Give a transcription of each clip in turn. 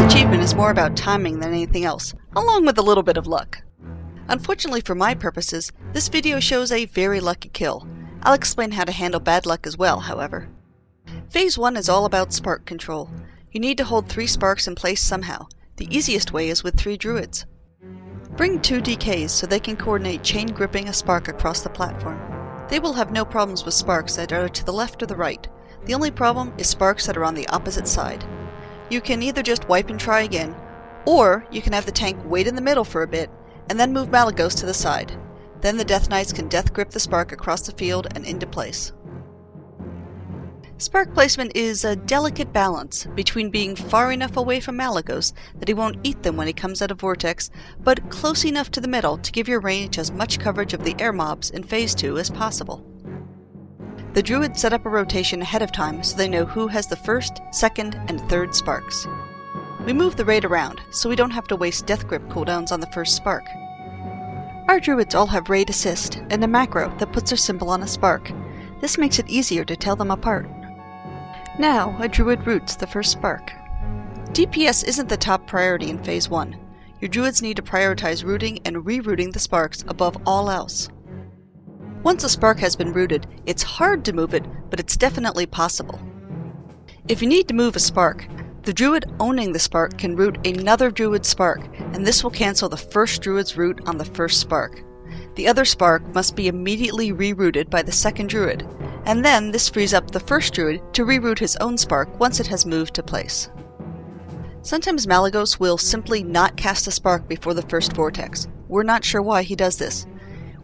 achievement is more about timing than anything else, along with a little bit of luck. Unfortunately for my purposes, this video shows a very lucky kill. I'll explain how to handle bad luck as well, however. Phase 1 is all about spark control. You need to hold 3 sparks in place somehow. The easiest way is with 3 druids. Bring 2 DKs so they can coordinate chain gripping a spark across the platform. They will have no problems with sparks that are to the left or the right. The only problem is sparks that are on the opposite side. You can either just wipe and try again, or you can have the tank wait in the middle for a bit, and then move Malygos to the side. Then the Death Knights can death grip the spark across the field and into place. Spark placement is a delicate balance between being far enough away from Malygos that he won't eat them when he comes out of vortex, but close enough to the middle to give your range as much coverage of the air mobs in Phase 2 as possible. The druids set up a rotation ahead of time so they know who has the first, second, and third sparks. We move the raid around so we don't have to waste death grip cooldowns on the first spark. Our druids all have raid assist and a macro that puts their symbol on a spark. This makes it easier to tell them apart. Now, a druid roots the first spark. DPS isn't the top priority in Phase 1. Your druids need to prioritize rooting and rerouting the sparks above all else. Once a spark has been rooted, it's hard to move it, but it's definitely possible. If you need to move a spark, the druid owning the spark can root another druid's spark, and this will cancel the first druid's root on the first spark. The other spark must be immediately rerouted by the second druid, and then this frees up the first druid to reroute his own spark once it has moved to place. Sometimes Malygos will simply not cast a spark before the first vortex. We're not sure why he does this.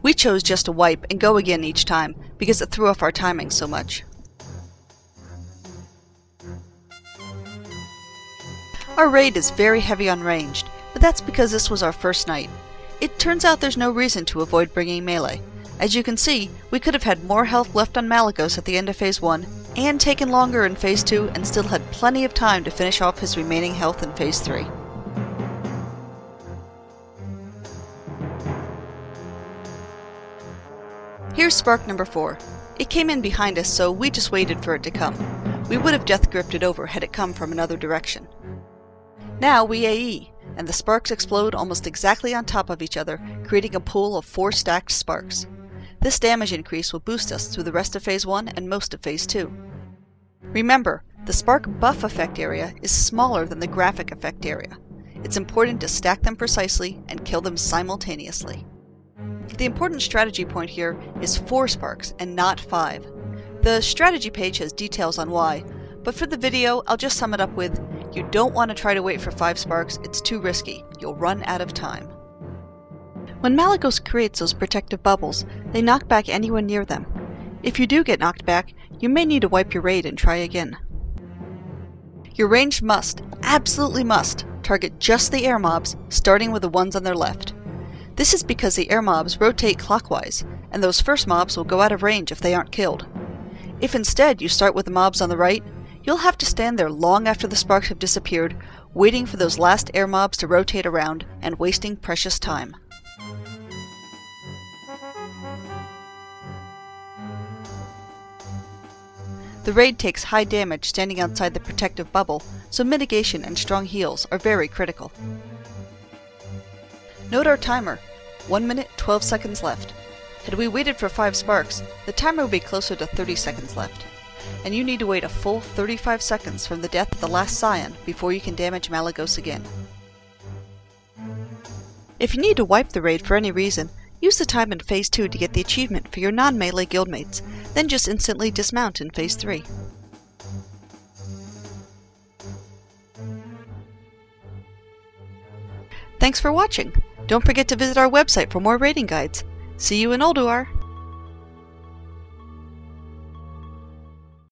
We chose just to wipe and go again each time because it threw off our timing so much. Our raid is very heavy on ranged, but that's because this was our first night. It turns out there's no reason to avoid bringing melee. As you can see, we could have had more health left on Malygos at the end of Phase 1, and taken longer in Phase 2 and still had plenty of time to finish off his remaining health in Phase 3. Here's spark number 4. It came in behind us, so we just waited for it to come. We would have death gripped it over had it come from another direction. Now we AE, and the sparks explode almost exactly on top of each other, creating a pool of 4 stacked sparks. This damage increase will boost us through the rest of Phase 1 and most of Phase 2. Remember, the spark buff effect area is smaller than the graphic effect area. It's important to stack them precisely and kill them simultaneously. The important strategy point here is 4 sparks and not 5. The strategy page has details on why, but for the video I'll just sum it up with: you don't want to try to wait for 5 sparks, it's too risky. You'll run out of time. When Malygos creates those protective bubbles, they knock back anyone near them. If you do get knocked back, you may need to wipe your raid and try again. Your ranged must, absolutely must, target just the air mobs, starting with the ones on their left. This is because the air mobs rotate clockwise, and those first mobs will go out of range if they aren't killed. If instead you start with the mobs on the right, you'll have to stand there long after the sparks have disappeared, waiting for those last air mobs to rotate around and wasting precious time. The raid takes high damage standing outside the protective bubble, so mitigation and strong heals are very critical. Note our timer, 1 minute 12 seconds left. Had we waited for 5 sparks, the timer would be closer to 30 seconds left. And you need to wait a full 35 seconds from the death of the last Scion before you can damage Malygos again. If you need to wipe the raid for any reason, use the time in Phase 2 to get the achievement for your non-melee guildmates, then just instantly dismount in Phase 3. Thanks for watching! Don't forget to visit our website for more raiding guides. See you in Ulduar!